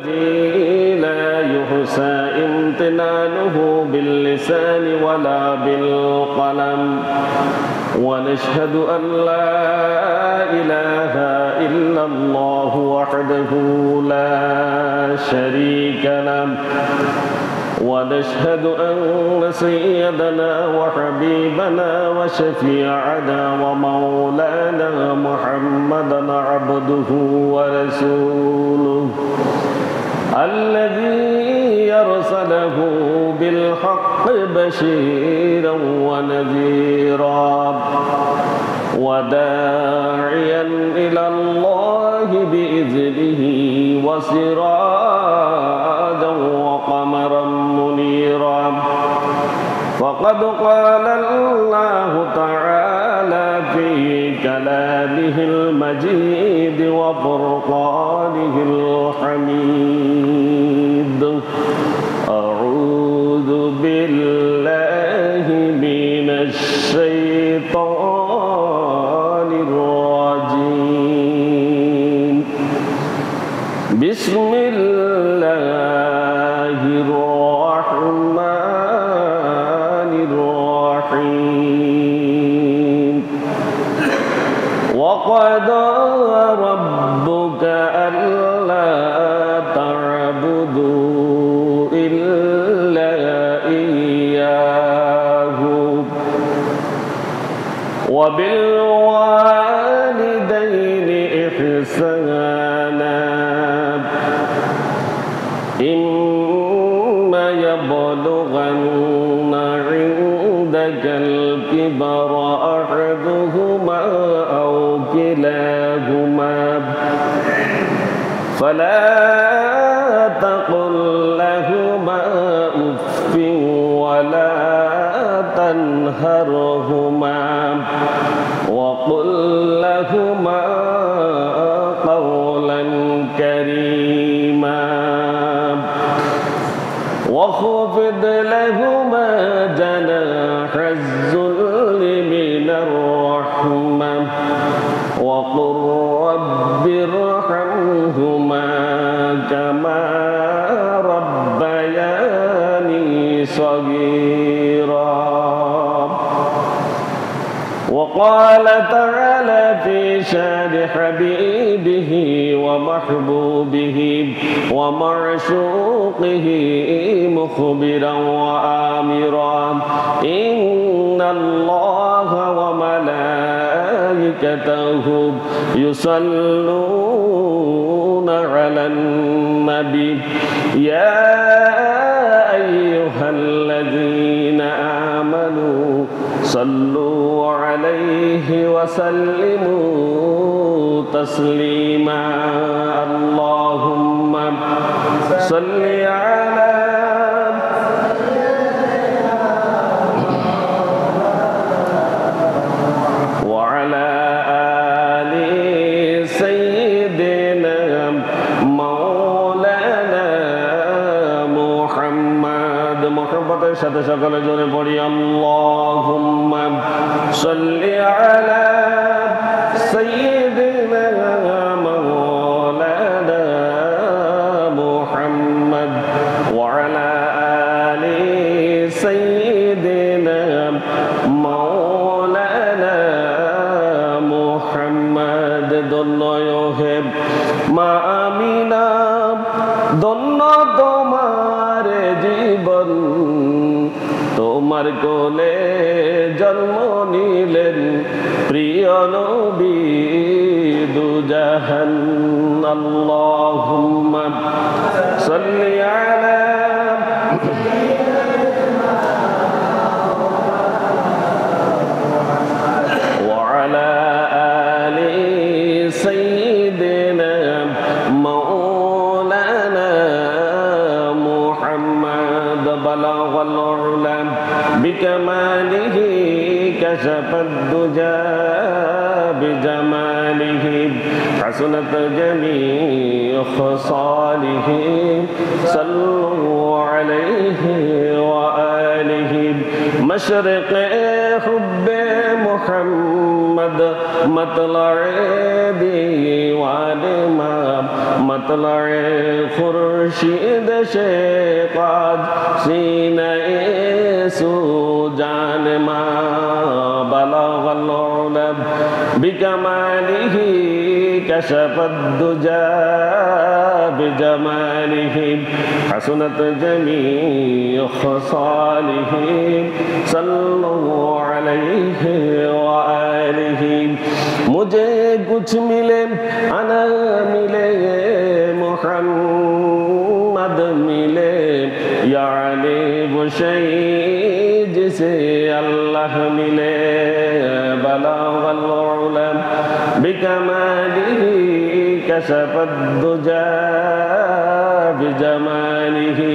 لا يحصى امتنانه باللسان ولا بالقلم ونشهد أن لا إله إلا الله وحده لا شريك له ونشهد أن سيدنا وحبيبنا وشفيعنا ومولانا محمدا عبده ورسوله الذي أرسله بالحق بشيرا ونذيرا وداعيا إلى الله بإذنه وسراجا وقمرا منيرا فقد قال الله تعالى في كلامه المجيد وفرقانه الحميد أعوذ بالله من الشيطان الرجيم بسم الله الرحمن الرحيم وقضى ربك ألا تعبدوا إلا إياه وبالوالدين إحسانا إما يبلغن عندك الكبر أحدهما أو كلاهما فلا تقل لهما أف ولا تنهرهما وقل لهما قولا كريما واخفض لهما جناح الذل من الرحمة وقل رب ارحمهما كما ربياني صغيرا وقال تعالى في شان حبيبه ومحبوبه ومعشوقه مخبرا وآمرا إن الله وملائكته يصلون على النبي يا أيها الذين آمنوا صلوا عليه وسلموا تسليما اللهم صل على وعلى آل سيدنا مولانا محمد محبতের সাথে সকলে জোরে পড়ি اللهم صل على سيدنا مولانا محمد وعلى آل سيدنا مولانا محمد দোনোয়হেব মা আমিনা দোনো তোমার জীবন তোমার কোলে জন্ম নিলেন প্রিয় নবী দুজাহান আল্লাহুম্মা সাল্লি আলা وعلى آل سيدنا مولانا محمد بلغ العلا بكماله كشف الدجى بجماله حسنت جميع خصاله صلوا عليه وآله مشرق حب محمد مطلع ديوان ما مطلع خر মুর্শিদ শেখাদ সিনে সুজান মা বালাগাল উলাম বিকামালিহি কাশাফাদ দুজা বিজামালিহি হাসনাত জামিউ খসালিহি সাল্লাল্লাহু আলাইহি ওয়া আলিহি মুঝে কুছ মিলে আনা মিলে मुहम्मद मिले यानी वो शई जिसे अल्लाह मिले बलागल उलम बिकमालिही कशफद दुजा बिजमालिही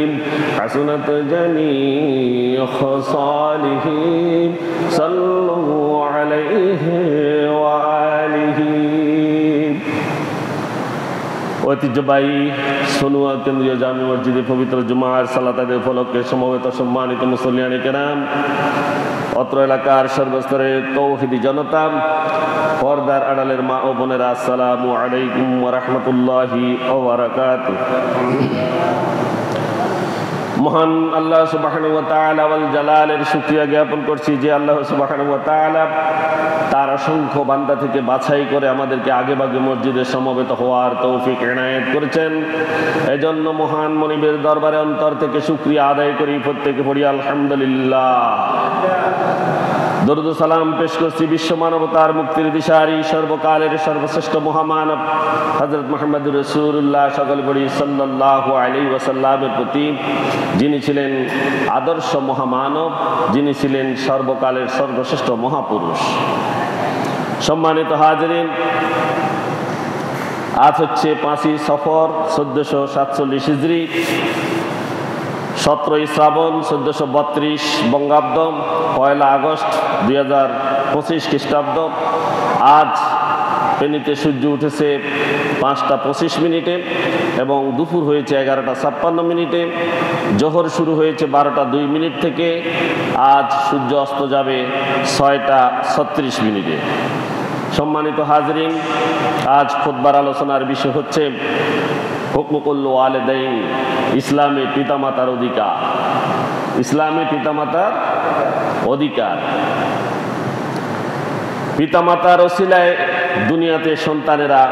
हसनत जमीउ खसालिही सल्लल्लाहु अलैहि वा आलिहि। ঐতিহ্যবাহী সোনুয়া কেন্দ্রীয় জামে মসজিদে পবিত্র জুমার সালাতের উপলক্ষে সমবেত সম্মানিত মুসল্লিয়ানে কেরাম, অত্র এলাকার সর্বস্তরের তৌহিদি জনতা, পর্দার আড়ালের মা ও বোনেরা, আসসালামু আলাইকুম ওয়া রাহমাতুল্লাহি ওয়া বারাকাতুহু। মহান আল্লাহ সুবহানাহু ওয়া তাআলা ওয়াল জালালের শুকরিয়া জ্ঞাপন করছি যে আল্লাহ সুবহানাহু ওয়া তাআলা তার অসংখ্য বান্দা থেকে বাছাই করে আমাদেরকে আগেভাগে মসজিদে সমবেত হওয়ার তৌফিক এনায়েত করেছেন। এজন্য মহান মনিবের দরবারে অন্তর থেকে শুকরিয়া আদায় করি, প্রত্যেকে পড়ি আলহামদুলিল্লাহ। দরুদ ও সালাম পেশ করছি বিশ্ব মানবতার মুক্তির দিশারি সর্বকালের সর্বশ্রেষ্ঠ মহামানব হযরত মুহাম্মদুর রাসূলুল্লাহ সকল পড়ি সাল্লাল্লাহু আলাইহি ওয়াসাল্লামের প্রতি, যিনি ছিলেন আদর্শ মহামানব, যিনি ছিলেন সর্বকালের সর্বশ্রেষ্ঠ মহাপুরুষ। সম্মানিত হাজিরিন, আজ হচ্ছে 5ই সফর 1447 হিজরি, 17ই শ্রাবণ 1432 বঙ্গাব্দ, 1 আগস্ট 2025 খ্রিস্টাব্দ। আজ ফেনীতে সূর্য উঠেছে 5টা 25 মিনিটে এবং দুপুর হয়েছে 11টা 56 মিনিটে। জোহর শুরু হয়েছে 12টা 2 মিনিট থেকে। আজ সূর্য অস্ত যাবে 6টা 36 মিনিটে। সম্মানিত হাজরিন, আজ খুতবার আলোচনার বিষয় হচ্ছে হুকুকুল ওয়ালিদাইন, ইসলামে পিতামাতার অধিকার। ইসলামে পিতামাতার অধিকার। পিতামাতার ওসিলায় দুনিয়াতে সন্তানেরা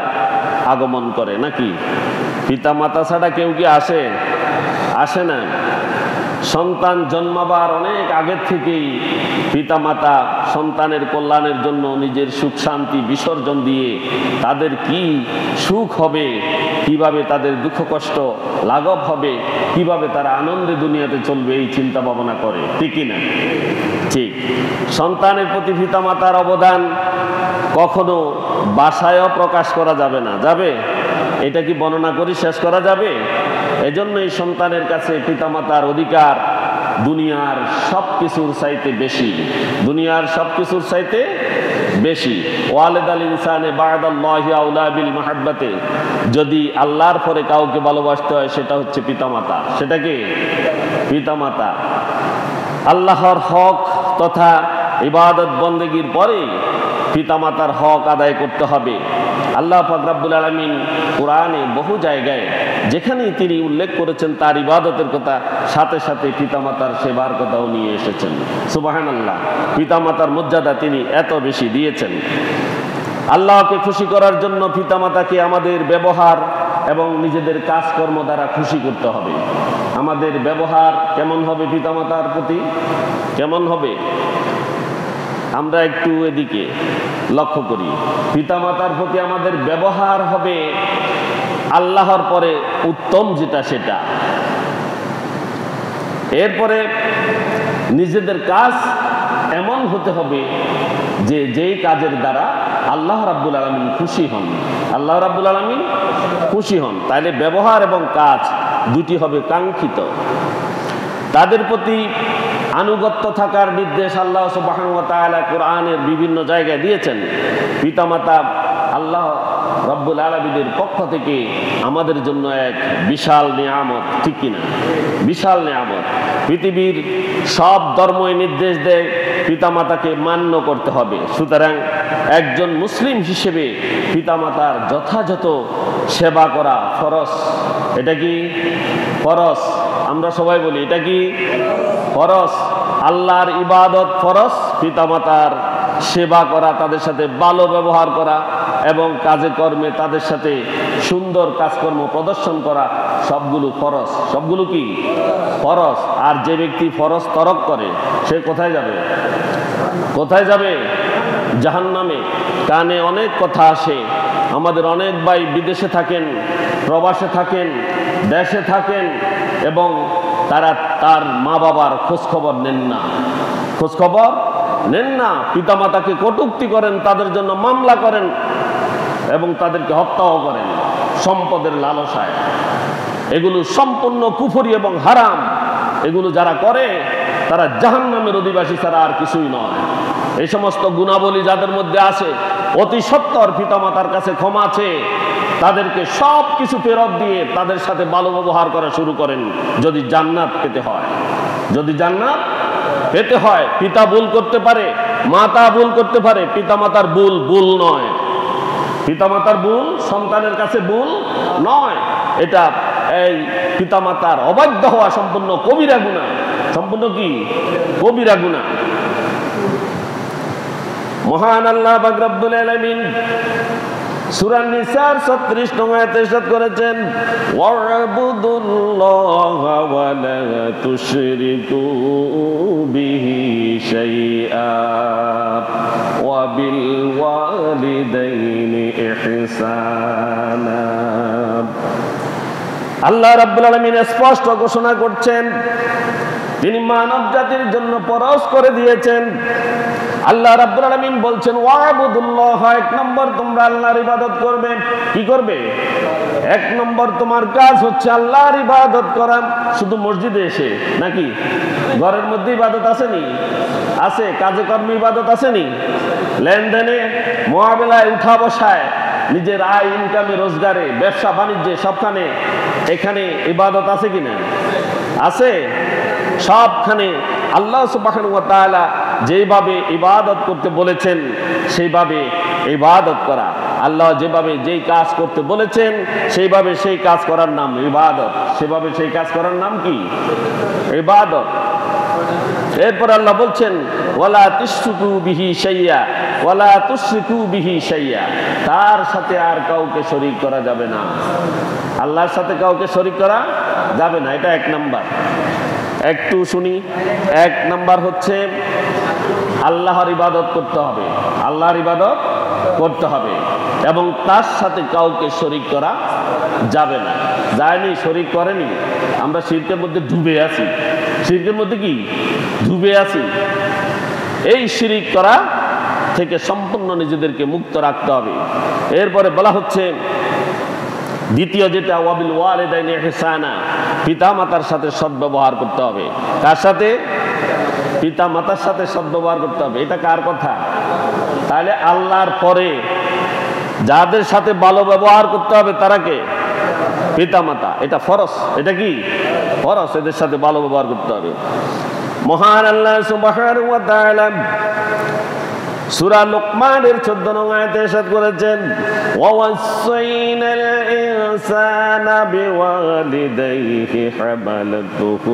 আগমন করে নাকি? পিতামাতা ছাড়া কেউ কি আসে? আসে না। সন্তান জন্মাবার অনেক আগের থেকেই পিতামাতা সন্তানের কল্যাণের জন্য নিজের সুখ শান্তি বিসর্জন দিয়ে তাদের কি সুখ হবে, কিভাবে তাদের দুঃখ কষ্ট লাঘব হবে, কিভাবে তারা আনন্দে দুনিয়াতে চলবে, এই চিন্তা ভাবনা করে, ঠিক না? ঠিক। সন্তানের প্রতি পিতামাতার অবদান কখনো ভাষায়ও প্রকাশ করা যাবে না। যাবে? এটা কি বর্ণনা করে শেষ করা যাবে? এজন্য এই সন্তানের কাছে পিতামাতার অধিকার দুনিয়ার সব কিছুর চাইতে বেশি। দুনিয়ার সব কিছুর চাইতে বেশি। ওয়ালিদাল ইনসানে বা'দাল্লাহি আউলা বিল মাহাব্বাতে, যদি আল্লাহর পরে কাউকে ভালোবাসতে হয় সেটা হচ্ছে পিতামাতা। সেটা কি? পিতামাতা। আল্লাহর হক তথা ইবাদত বন্দেগীর পরে পিতামাতার হক আদায় করতে হবে। আল্লাহ পাক রব্বুল আলামিন কোরআনে বহু জায়গায় যেখানেই তিনি উল্লেখ করেছেন তার ইবাদতের কথা, সাথে সাথে পিতামাতার সেবার কথাও নিয়ে এসেছেন। সুবহানাল্লাহ। পিতামাতার মর্যাদা তিনি এত বেশি দিয়েছেন। আল্লাহকে খুশি করার জন্য পিতামাতাকে আমাদের ব্যবহার এবং নিজেদের কাজকর্ম দ্বারা খুশি করতে হবে। আমাদের ব্যবহার কেমন হবে পিতামাতার প্রতি? কেমন হবে? আমরা একটু এদিকে লক্ষ্য করি। পিতামাতার প্রতি আমাদের ব্যবহার হবে আল্লাহর পরে উত্তম যেটা সেটা। এরপরে নিজেদের কাজ এমন হতে হবে যে যেই কাজের দ্বারা আল্লাহ রাব্বুল আলামিন খুশি হন। আল্লাহ রাব্বুল আলামিন খুশি হন। তাইলে ব্যবহার এবং কাজ দুটি হবে কাঙ্ক্ষিত। তাদের প্রতি আনুগত্য থাকার নির্দেশ আল্লাহ সুবহানাহু ওয়া তাআলা কোরআনের বিভিন্ন জায়গায় দিয়েছেন। পিতামাতা আল্লাহ রব্বুল আলামিনের পক্ষ থেকে আমাদের জন্য এক বিশাল নিয়ামত, ঠিক কিনা? বিশাল নিয়ামত। পৃথিবীর সব ধর্মই নির্দেশ দেয় পিতামাতাকে মান্য করতে হবে। সুতরাং একজন মুসলিম হিসেবে পিতামাতার যথাযথ সেবা করা ফরজ। এটা কি ফরজ? আমরা সবাই বলি এটা কি ফরজ। আল্লাহর ইবাদত ফরজ, পিতামাতার সেবা করা, তাদের সাথে ভালো ব্যবহার করা এবং কাজে কর্মে তাদের সাথে সুন্দর কাজকর্ম প্রদর্শন করা, সবগুলো ফরজ। সবগুলো কি ফরজ। আর যে ব্যক্তি ফরজ তরক করে সে কোথায় যাবে? কোথায় যাবে? জাহান্নামে। কানে অনেক কথা আসে। আমাদের অনেক ভাই বিদেশে থাকেন, প্রবাসে থাকেন, দেশে থাকেন এবং তারা তার মা বাবার খোঁজখবর নেন না, খোঁজখবর নেন না। পিতামাতাকে কটূক্তি করেন, তাদের জন্য মামলা করেন এবং তাদেরকে হত্যাও করেন সম্পদের লালসায়। এগুলো সম্পূর্ণ কুফরি এবং হারাম। এগুলো যারা করে তারা জাহান্নামের অধিবাসী ছাড়া আর কিছুই নয়। এই সমস্ত গুণাবলী যাদের মধ্যে আছে, অতি সত্বর পিতামাতার কাছে ক্ষমা চেয়ে তাদেরকে সব কিছু ফেরত দিয়ে তাদের সাথে ভালো ব্যবহার করা শুরু করেন যদি জান্নাত পেতে হয়। যদি জান্নাত পেতে হয়। পিতা ভুল করতে পারে, মাতা ভুল করতে পারে, পিতামাতার ভুল ভুল নয়। পিতামাতার ভুল সন্তানের কাছে ভুল নয়। এটা এই পিতামাতার অবাধ্য হওয়া সম্পূর্ণ কবিরা গুনাহ। সম্পূর্ণ কি কবিরা গুনাহ। মহান আল্লাহ পাক রব্বুল আলামিন সূরা নিসার 36 নং আয়াতে ইরশাদ করেছেন, ওয়া'বুদুল্লাহা ওয়া লা তুশরিকু বিহি শাইআ ওয়া বিল ওয়ালিদাইনি ইহসানা। আল্লাহ রাব্বুল আলামিন স্পষ্ট ঘোষণা করছেন, তিনি মানব জাতির জন্য ফরজ করে দিয়েছেন। আল্লাহ রাব্বুল আলামিন বলছেন, ওয়া'বুদুল্লাহ, এক নম্বর তোমরা আল্লাহর ইবাদত করবে। কি করবে? এক নম্বর তোমার কাজ হচ্ছে আল্লাহর ইবাদত করা। শুধু মসজিদে এসে নাকি? ঘরের মধ্যে ইবাদত আসেনি? আছে। কাজে কর্মে ইবাদত আসেনি? লেনদেনে, মুআমালায়, উঠা বসায়, নিজের আয় ইনকামে, রোজগারে, ব্যবসা বাণিজ্যে, সবখানে এখানে ইবাদত আছে কিনা? আছে। সবখানে আল্লাহ সুবহানাহু ওয়া তাআলা যেভাবে ইবাদত করতে বলেছেন সেইভাবে ইবাদত করা। আল্লাহ যেভাবে যেই কাজ করতে বলেছেন সেইভাবে সেই কাজ করার নাম ইবাদত। সেভাবে সেই কাজ করার নাম কি? ইবাদত। এরপর আল্লাহ বলছেন, ওয়ালা তুশরিকু বিহি শাইয়া ওয়ালা তুশরিকু বিহি শাইয়া, তার সাথে আর কাউকে শরীক করা যাবে না। আল্লাহর সাথে কাউকে শরীক করা যাবে না। এটা এক নাম্বার। একটু শুনি। এক নাম্বার হচ্ছে আল্লাহর ইবাদত করতে হবে। আল্লাহর ইবাদত করতে হবে এবং তার সাথে কাউকে শরীক করা যাবে না। যায়নি, শরীক করেনি। আমরা শিরকের মধ্যে ডুবে আছি। শিরকের মধ্যে কি ডুবে আছি? এই শিরিক করা থেকে সম্পূর্ণ নিজেদেরকে মুক্ত রাখতে হবে। এরপরে বলা হচ্ছে দ্বিতীয় যেটা, ওয়াবিল ওয়ালিদাইনি ইহসানা, পিতা মাতার সাথে সদ্ব্যবহার করতে হবে। কার সাথে? পিতা মাতার সাথে সদ্ব্যবহার করতে হবে। এটা কার কথা? তাহলে আল্লাহর পরে যাদের সাথে ভালো ব্যবহার করতে হবে তারা কে? পিতা মাতা। এটা ফরজ। এটা কি ফরজ? এদের সাথে ভালো ব্যবহার করতে হবে। মহান আল্লাহ সুবহানাহু ওয়া তাআলা সূরা লুকমানের 14 নং আয়াতে ইরশাদ করেছেন, ওয়াসাইনাল ইনসানা বিওয়ালিদাইহি হামালাতুহু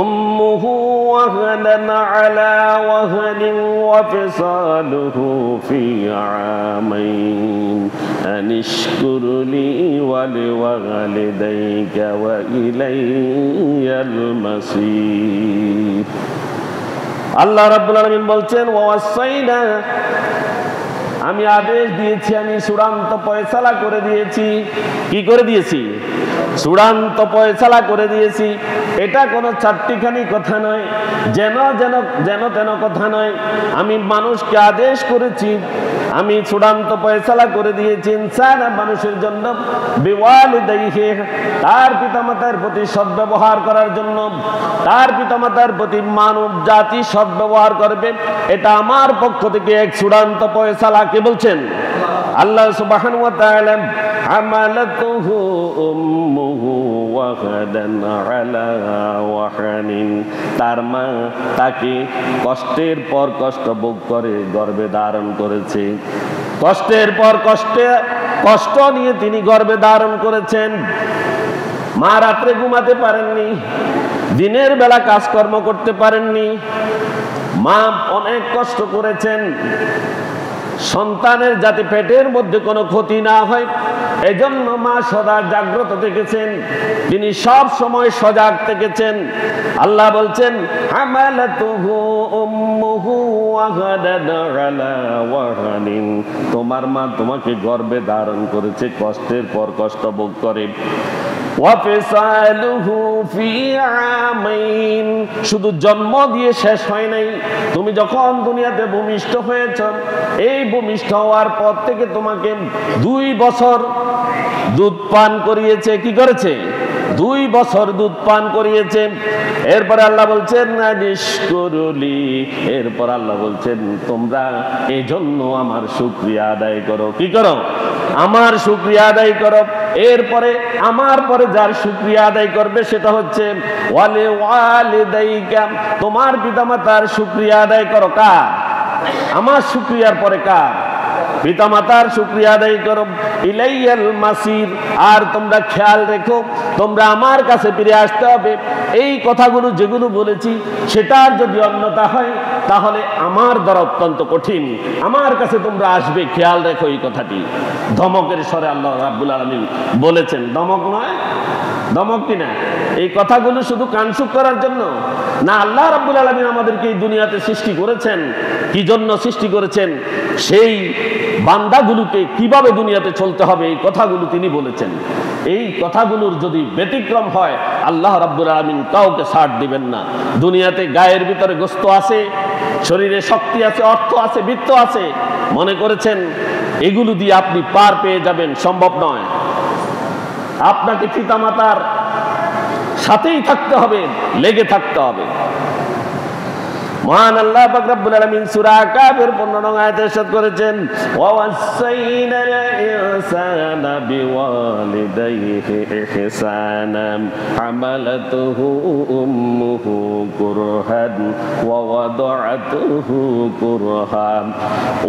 উম্মুহু ওয়াহানান আলা ওয়াহনিন ওয়াফিসালুহু ফি আমাইন আনিশকুর লি ওয়া লিওয়ালিদাইকা ওয়া ইলাইয়াল মাসির। আল্লাহ রাব্বুল আলামিন বলছেন, ওয়াসাইনা, আমি আদেশ দিয়েছি, আমি চূড়ান্ত ফয়সালা করে দিয়েছি। কি করে দিয়েছি? চূড়ান্ত ফয়সালা করে দিয়েছি। এটা কোনো চারটিখানি কথা নয়, যেন তেন কথা নয়। আমি মানুষকে আদেশ করেছি, আমি চূড়ান্ত ফয়সালা করে দিয়েছি ইনসান, মানুষের জন্য, বিওয়ালিদাইহি, তার পিতামাতার প্রতি সদ্ব্যবহার করার জন্য। তার পিতামাতার প্রতি মানব জাতি সদ্ব্যবহার করবে, এটা আমার পক্ষ থেকে এক চূড়ান্ত ফয়সালা। কে বলছেন? আল্লাহ সুবহানাহু ওয়া তাআলা। হামালাতুহু উম্মুহু ওয়াহানান আলা ওয়াহানিন, তার মা তাকে কষ্টের পর কষ্ট ভোগ করে গর্ভে ধারণ করেছে। কষ্টের পর কষ্ট নিয়ে তিনি গর্ভে ধারণ করেছেন। মা রাত্রে ঘুমাতে পারেননি, দিনের বেলা কাজকর্ম করতে পারেননি, মা অনেক কষ্ট করেছেন সন্তানের যাতে পেটের মধ্যে কোনো ক্ষতি না হয়, এজন্য মা সদা জাগ্রত থেকেছেন, তিনি সব সময় সজাগ থেকেছেন। আল্লাহ বলছেন, হামালাতুহু উম্মুহু ওয়াহাদান আলা ওয়াহানিন, তোমার মা তোমাকে গর্ভে ধারণ করেছে, কষ্টের পর কষ্ট ভোগ করে। ওয়াফিসালুহু ফি আমাইন, শুধু জন্ম দিয়ে শেষ হয় নাই, তুমি যখন দুনিয়াতে ভূমিষ্ঠ হয়েছ, এই ভূমিষ্ঠ হওয়ার পর থেকে তোমাকে 2 বছর দুধ পান করিয়েছে। কি করেছে? 2 বছর দুধ পান করিয়েছে। এরপরে আল্লাহ বলছেন নিষ্কুরুলি, এরপর আল্লাহ বলছেন তোমরা এই জন্য আমার শুকরিয়া আদায় করো। কি করো? আমার শুকরিয়া আদায় করো। এরপরে আমার পরে যার শুকরিয়া আদায় করবে সেটা হচ্ছে ওয়ালি ওয়ালিদাইকা, তোমার পিতামাতার শুকরিয়া আদায় করো। কার? আমার শুকরিয়ার পরে কার? পিতামাতার শুকরিয়া আদায় করো। ইলাইয়াল মাসির, আর তোমরা খেয়াল রেখো তোমরা আমার কাছে ফিরে আসতে হবে। এই কথাগুলো যেগুলো বলেছি সেটার যদি অন্যতা হয় তাহলে আমার দ্বারা অত্যন্ত কঠিন, আমার কাছে তোমরা আসবে, খেয়াল রেখো এই কথাটি। ধমকের স্বরে আল্লাহ রাব্বুল আলামিন বলেছেন, ধমক নয়, ধমক কিনা? এই কথাগুলো শুধু কানসুক করার জন্য না, আল্লাহ রাব্বুল আলামিন আমাদেরকে এই দুনিয়াতে সৃষ্টি করেছেন, কি জন্য সৃষ্টি করেছেন, সেই বান্দাগুলোকে কিভাবে দুনিয়াতে চলতে হবে এই কথাগুলো তিনি বলেছেন। এই কথাগুলোর যদি ব্যতিক্রম হয় আল্লাহ রাব্বুল আলামিন কাউকে ছাড় দিবেন না। দুনিয়াতে গায়ের ভিতরে গোশত আছে, শরীরে শক্তি আছে, অর্থ আছে, বৃত্ত আছে, মনে করেছেন এগুলো দিয়ে আপনি পার পেয়ে যাবেন, সম্ভব নয়। আপনাকে পিতামাতার সাথেই থাকতে হবে, লেগে থাকতে হবে। মহান আল্লাহ পাক রব্বুল আলামিন সূরা কাফের 15 নং আয়াতে ইরশাদ করেছেন, ওয়া ওয়াসাইনাল ইনসানা বিওয়ালিদাইহি ইহসানা হামালাতুহু উম্মুহু কুরহান ওয়া ওয়াদাআতুহু কুরহান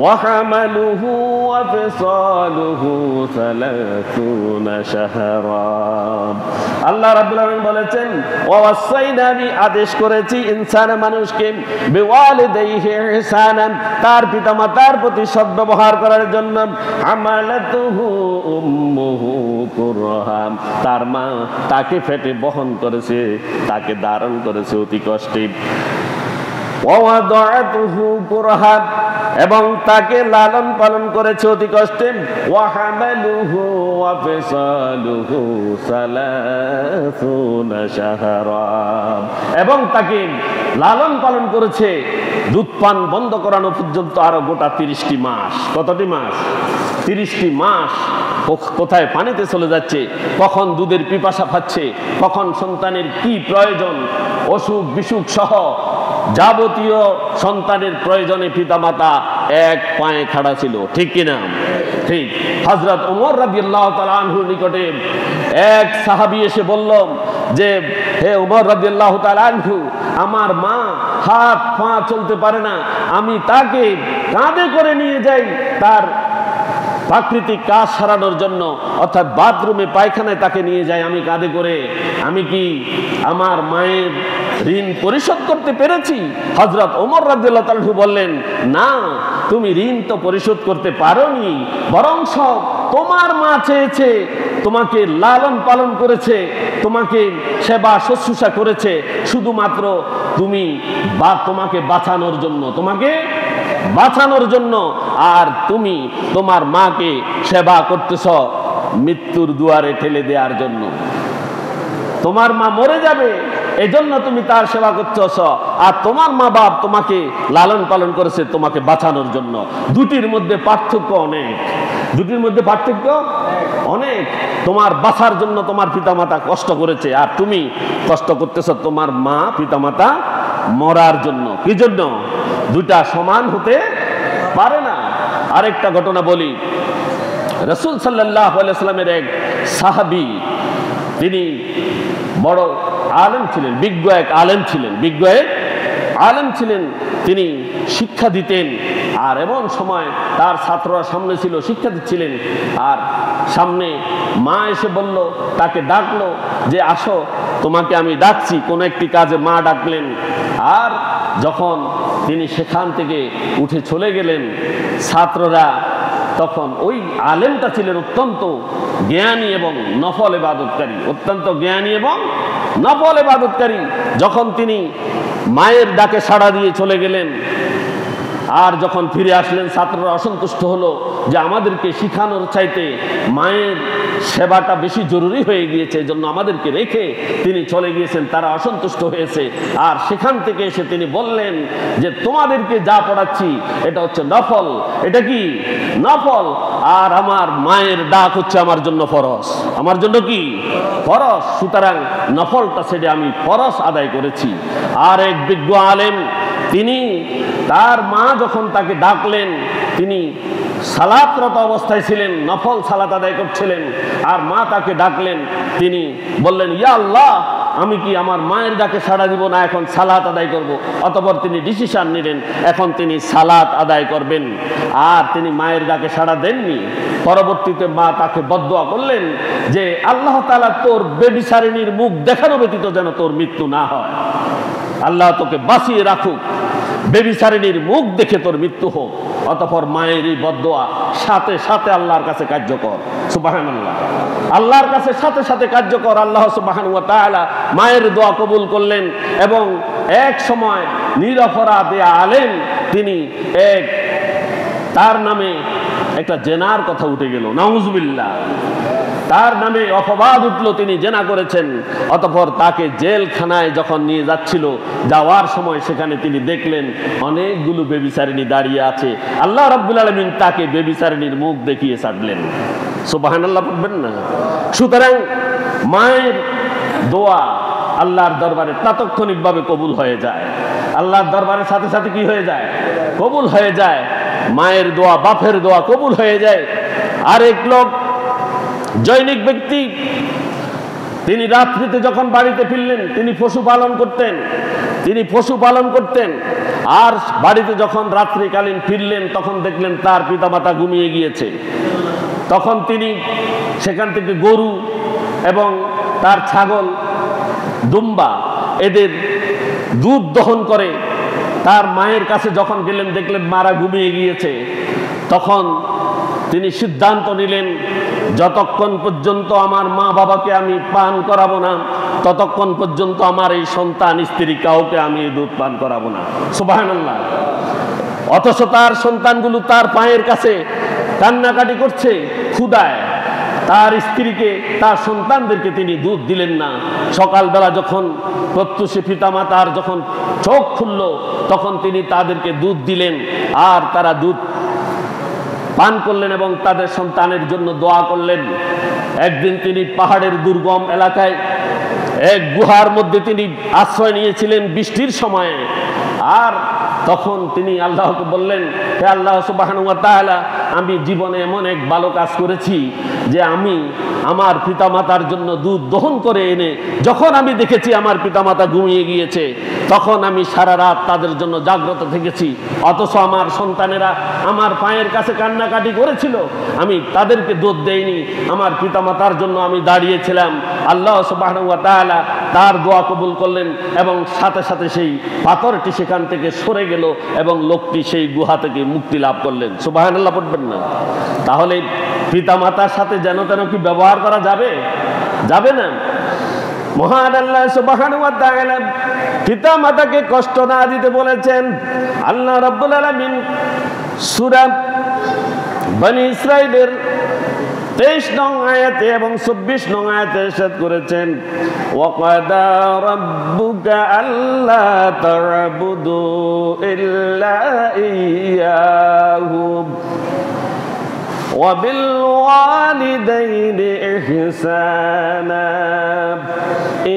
ওয়া হামালুহু ওয়া ফিসালুহু 30 শাহরা। আল্লাহ রাব্বুল আলামিন বলেছেন, ওয়া ওয়াসাইনা, আমি আদেশ করেছি ইনসান মানুষকে, বিওয়ালিদাইহি ইহসানান, তার পিতামাতার প্রতি সদ্ব্যবহার করার জন্য। হামালাতুহু উম্মুহু কুরহাম, তার মা তাকে পেটে বহন করেছে, তাকে ধারণ করেছে অতি কষ্টে। ওয়া ওয়াদাআতুহু কুরহাম, এবং তাকে লালন পালন করেছে অতি কষ্টে। ওয়া হামালুহু ওয়া ফিসালুহু 30 শাহরা, এবং তাকে লালন পালন করেছে দুধ পান বন্ধ করানো পর্যন্ত আরো গোটা 30টি মাস। কতটি মাস? 30টি মাস। কোথায় পানিতে চলে যাচ্ছে, কখন দুধের পিপাসা পাচ্ছে, কখন সন্তানের কি প্রয়োজন, অসুখ বিসুখ সহ যাবতীয় সন্তানের প্রয়োজনে পিতামাতা এক পায়ে খাড়া ছিল। ঠিক কিনা? ঠিক। হযরত ওমর রাদিয়াল্লাহু তাআলা আনহুর নিকটে এক সাহাবী এসে বলল যে, হে ওমর রাদিয়াল্লাহু তাআলা আনহু, আমার মা হাত পা চলতে পারে না, আমি তাকে কাঁধে করে নিয়ে যাই তার প্রাকৃতিক কাজ সারানোর জন্য, অর্থাৎ বাথরুমে পায়খানায় তাকে নিয়ে যাই আমি কাঁধে করে, আমি কি আমার মায়ের ঋণ পরিশোধ করতে পেরেছি? হযরত ওমর রাদিয়াল্লাহু তাআলা বললেন, না, তুমি ঋণ তো পরিশোধ করতে পারোনি, বরং তোমার মা চেয়েছে, তোমাকে লালন পালন করেছে, তোমাকে সেবা শুশ্রূষা করেছে শুধুমাত্র তোমাকে বাঁচানোর জন্য, তোমাকে বাঁচানোর জন্য, আর তুমি তোমার মাকে সেবা করতেছ মৃত্যুর দুয়ারে ঠেলে দেওয়ার জন্য। তোমার মা মরে যাবে, এজন্য তুমি তার সেবা করতেছ, আর তোমার মা বাপ তোমাকে লালন পালন করেছে তোমাকে বাঁচানোর জন্য। দুটির মধ্যে পার্থক্য অনেক, দুটির মধ্যে পার্থক্য অনেক। তোমার বাঁচার জন্য তোমার পিতামাতা কষ্ট করেছে, আর তুমি কষ্ট করতেছ তোমার মা পিতামাতা মরার জন্য। কি জন্য? দুটা সমান হতে পারে না। আরেকটা ঘটনা বলি, রাসূল সাল্লাল্লাহু আলাইহি ওয়াসাল্লামের এক সাহাবী, তিনি বড় আলেম ছিলেন, বিজ্ঞ এক আলেম ছিলেন, তিনি শিক্ষা দিতেন আর এমন সময় তার ছাত্ররা সামনে ছিল, শিক্ষা দিচ্ছিলেন, আর সামনে মা এসে বলল, তাকে ডাকলো যে আসো তোমাকে আমি ডাকছি, কোনো একটি কাজে মা ডাকলেন। আর যখন তিনি সেখান থেকে উঠে চলে গেলেন, ছাত্ররা তখন ওই আলেমটা ছিলেন অত্যন্ত জ্ঞানী এবং নফল ইবাদতকারী, অত্যন্ত জ্ঞানী এবং নফল ইবাদতকারী। যখন তিনি মায়ের ডাকে সাড়া দিয়ে চলে গেলেন, আর যখন ফিরে আসলেন, ছাত্ররা অসন্তুষ্ট হলো যে আমাদেরকে শিখানোর চাইতে মায়ের সেবাটা বেশি জরুরি হয়ে গিয়েছে, এজন্য আমাদেরকে রেখে তিনি চলে গিয়েছেন। তারা অসন্তুষ্ট হয়েছে, আর সেখান থেকে এসে তিনি বললেন যে তোমাদেরকে যা পড়াচ্ছি এটা হচ্ছে নফল। এটা কি নফল, আর আমার মায়ের ডাক হচ্ছে আমার জন্য ফরজ, আমার জন্য কি ফরজ। সুতরাং নফলটা ছেড়ে আমি ফরজ আদায় করেছি। আর এক বিজ্ঞ আলেম, তিনি তার মা যখন তাকে ডাকলেন, তিনি সালাতরত অবস্থায় ছিলেন, নফল সালাত আদায় করছিলেন, আর মা তাকে ডাকলেন। তিনি বললেন, ইয়া আল্লাহ, আমি কি আমার মায়ের ডাকে সাড়া দিব না এখন সালাত আদায় করব? অতঃপর তিনি ডিসিশন নিলেন এখন তিনি সালাত আদায় করবেন, আর তিনি মায়ের ডাকে সাড়া দেননি। পরবর্তীতে মা তাকে বদদুয়া করলেন যে আল্লাহ তাআলা তোর বেবিচারিণীর মুখ দেখানো ব্যতীত যেন তোর মৃত্যু না হয়, আল্লাহ তোকে বাঁচিয়ে রাখুক, বেবিচারিণীর মুখ দেখে তোর মৃত্যু হোক। অতঃপর মায়ের এই বদদুয়া সাথে সাথে আল্লাহর কাছে কার্যকর। সুবহানাল্লাহ, আল্লাহর কাছে সাথে সাথে কার্যকর। আল্লাহ সুবহানাহু ওয়া তাআলা মায়ের দোয়া কবুল করলেন, এবং এক সময় নিরপরাধ আলেম, তিনি তার নামে একটা জেনার কথা উঠে গেল, নাউজুবিল্লাহ, তার নামে অপবাদ উঠলো, তিনি জেনা করেছেন। অতঃপর তাকে জেলখানায় যখন নিয়ে যাচ্ছিল, যাওয়ার সময় সেখানে তিনি দেখলেন অনেকগুলো বেবিচারিণী দাঁড়িয়ে আছে। আল্লাহ রাব্বুল আলামিন তাকে বেবিচারিণীর মুখ দেখিয়ে ছাড়লেন। সুবহানাল্লাহ পড়বেন না? সুতরাং মায়ের দোয়া আল্লাহর দরবারে তাৎক্ষণিকভাবে কবুল হয়ে যায়, আল্লাহর দরবারের সাথে সাথে কি হয়ে যায়? কবুল হয়ে যায়। মায়ের দোয়া, বাপের দোয়া কবুল হয়ে যায়। আরেক লোক, জৈনিক ব্যক্তি, তিনি রাত্রিতে যখন বাড়িতে ফিরলেন, তিনি পশুপালন করতেন, আর বাড়িতে যখন রাত্রিকালীন ফিরলেন তখন দেখলেন তার পিতামাতা ঘুমিয়ে গিয়েছে। তখন তিনি সেখান থেকে গরু এবং তার ছাগল, দুম্বা, এদের দুধ দহন করে তার মায়ের কাছে যখন গেলেন, দেখলেন মারা ঘুমিয়ে গিয়েছে। তখন তিনি সিদ্ধান্ত নিলেন, যতক্ষণ পর্যন্ত আমার মা বাবাকে আমি পান করাবো না, ততক্ষণ পর্যন্ত আমার এই সন্তান স্ত্রী কাউকে আমি দুধ পান করাবো না। সুবহানাল্লাহ। অথচ তার সন্তানগুলো তার পায়ের কাছে কান্নাকাটি করছে ক্ষুধায়, তার স্ত্রীকে, তার সন্তানদেরকে তিনি দুধ দিলেন না। সকালবেলা যখন প্রত্যুষী পিতামাতার যখন চোখ খুলল, তখন তিনি তাদেরকে দুধ দিলেন, আর তারা দুধ পান করলেন এবং তাদের সন্তানের জন্য দোয়া করলেন। একদিন তিনি পাহাড়ের দুর্গম এলাকায় এক গুহার মধ্যে তিনি আশ্রয় নিয়েছিলেন বৃষ্টির সময়ে। আর তখন তিনি আল্লাহকে বললেন, হে আল্লাহ সুবহানাহু ওয়া তাআলা, আমি জীবনে এমন এক ভালো কাজ করেছি যে আমি আমার পিতামাতার জন্য দুধ দহন করে এনে যখন আমি দেখেছি আমার পিতামাতা ঘুমিয়ে গিয়েছে, তখন আমি সারা রাত তাদের জন্য জাগ্রত থেকেছি। অথচ আমার সন্তানেরা আমার পায়ের কাছে কান্নাকাটি করেছিল, আমি তাদেরকে দুধ দেইনি, আমার পিতামাতার জন্য আমি দাঁড়িয়েছিলাম। আল্লাহ সুবহানাহু ওয়া তাআলা তার দোয়া কবুল করলেন, এবং সাথে সাথে সেই পাথরটি সেখান থেকে সরে গেল এবং লোকটি সেই গুহা থেকে মুক্তি লাভ করলেন। সুবহানাল্লাহ পড়বেন না? তাহলে পিতামাতার সাথে যেন তেন কি ব্যবহার করা যাবে? যাবে না। মহান আল্লাহ সুবহানাহু ওয়া তাআলা পিতামাতাকে কষ্ট না দিতে বলেছেন। আল্লাহ রাব্বুল আলামিন সূরা বনী ইসরাঈলের 23 নং আয়াতে এবং 24 নং আয়াতে ইরশাদ করেছেন, ওয়াকাদা রাব্বুকা আল্লা তা'বুদু ইল্লা ইয়্যাহু ওয়া বিল ওয়ালিদাইনি ইহসানা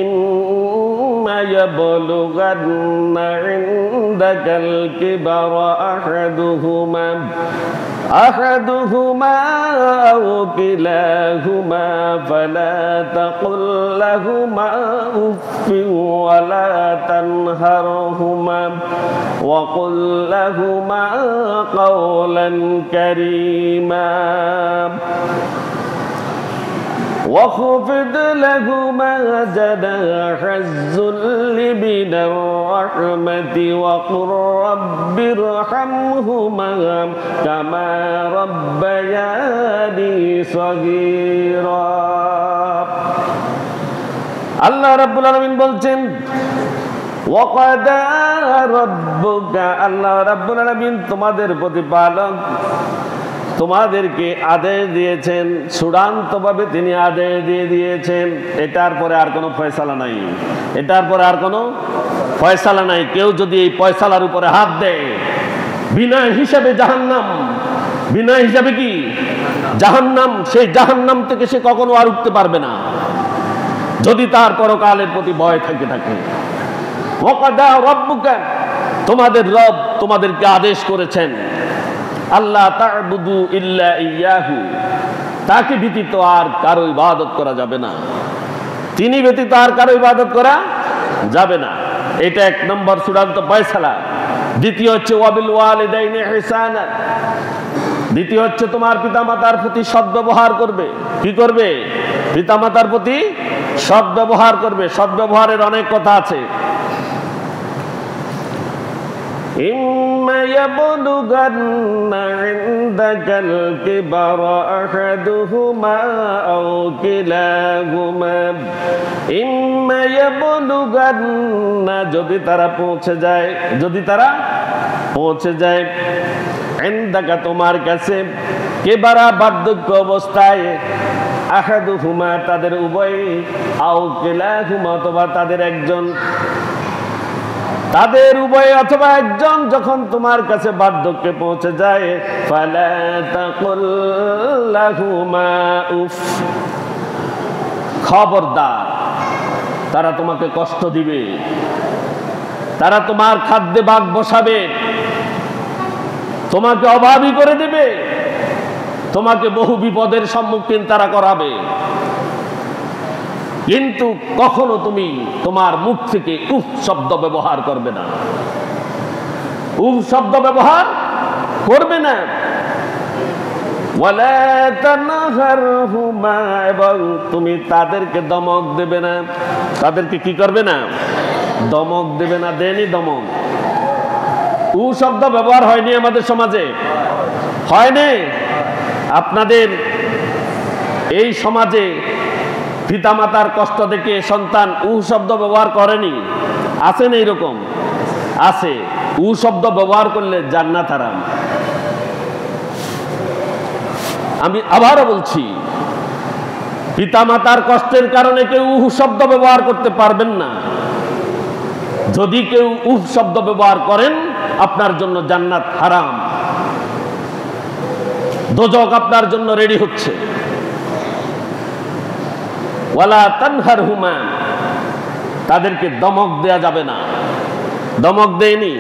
ইম্মা ইয়াবলুগান্না ইনদাকাল কিবারা আহাদুহুমা أحدهما أو كلاهما فلا تقل لهما أف ولا تنهرهما وقل لهما قولا كريما واخفض لهما جناح الذل من الرحمة وقل رب ارحمهما كما ربياني صغيرا আল্লাহ রাব্বুল আলামিন বলছেন ওয়াকাদা রাব্বুকা আল্লাহ রাব্বুল আলামিন তোমাদের প্রতিপালক তোমাদেরকে আদেশ দিয়েছেন, চূড়ান্তভাবে তিনি আদেশ দিয়ে দিয়েছেন। এটার পরে আর কোনো ফয়সালা নাই, এটার পরে আর কোনো ফয়সালা নাই। কেউ যদি এই ফয়সালার উপরে হাত দেয়, বিনা হিসাবে জাহান্নাম, বিনা হিসাবে কি জাহান্নাম, সেই জাহান্নাম থেকে সে কখনো আর উঠতে পারবে না, যদি তার পরকালের প্রতি ভয় থাকে। ওয়াকাদা রাব্বুকা তোমাদের রব তোমাদেরকে আদেশ করেছেন আল্লাহ তা'বুদু ইল্লা ইয়াহু, তাকে ব্যতীত আর কারো ইবাদত করা যাবে না, তিনি ব্যতীত আর কারো ইবাদত করা যাবে না। এটা এক নম্বর চূড়ান্ত ফয়সালা। দ্বিতীয় হচ্ছে ওয়াবিল ওয়ালিদাইনি ইহসানা, দ্বিতীয় হচ্ছে তোমার পিতামাতার প্রতি সদ্ব্যবহার করবে। কি করবে? পিতামাতার প্রতি সদ্ব্যবহার করবে। সদ্ব্যবহারের অনেক কথা আছে। إما يبلغن عندك الكبر أحدهما أو كلاهما إما يبلغن যদি তারা পৌঁছে যায় ইনদাকা তোমার কাছে কিবারা বার্ধক্য অবস্থায় আহাদুহুমা তাদের উভয় আও কিলাহুমা অথবা তাদের উভয় অথবা একজন যখন তোমার কাছে বার্ধক্যে পৌঁছে যায় ফালা তাকুল লাহুমা উফ, খবরদার, তারা তোমাকে কষ্ট দিবে, তারা তোমার খাদ্যে বাগ বসাবে, তোমাকে অভাবী করে দেবে, তোমাকে বহু বিপদের সম্মুখীন তারা করাবে, কিন্তু কখনো তুমি তোমার মুখ থেকে উফ শব্দ ব্যবহার করবে না, উফ শব্দ ব্যবহার করবে না। ওয়ালা তানহারহুমা, এবং তুমি তাদেরকে দমক দেবে না। তাদেরকে কি করবে না? দমক দেবে না। দেনি দমক। উ শব্দ ব্যবহার হয়নি আমাদের সমাজে, হয়নি। আপনাদের এই সমাজে পিতামাতার কষ্ট দেখে সন্তান উ শব্দ ব্যবহার করেনি? আছে না এরকম? আছে। উ শব্দ ব্যবহার করলে জান্নাত হারাম। আমি আবারও বলছি, পিতামাতার কষ্টের কারণে কেউ উহ শব্দ ব্যবহার করতে পারবেন না। যদি কেউ উহ শব্দ ব্যবহার করেন, আপনার জন্য জান্নাত হারাম, দোজখ আপনার জন্য রেডি হচ্ছে। ওয়ালা তানহারহুমা, তাদেরকে দমক দেয়া যাবে না। দমক দেয়নি।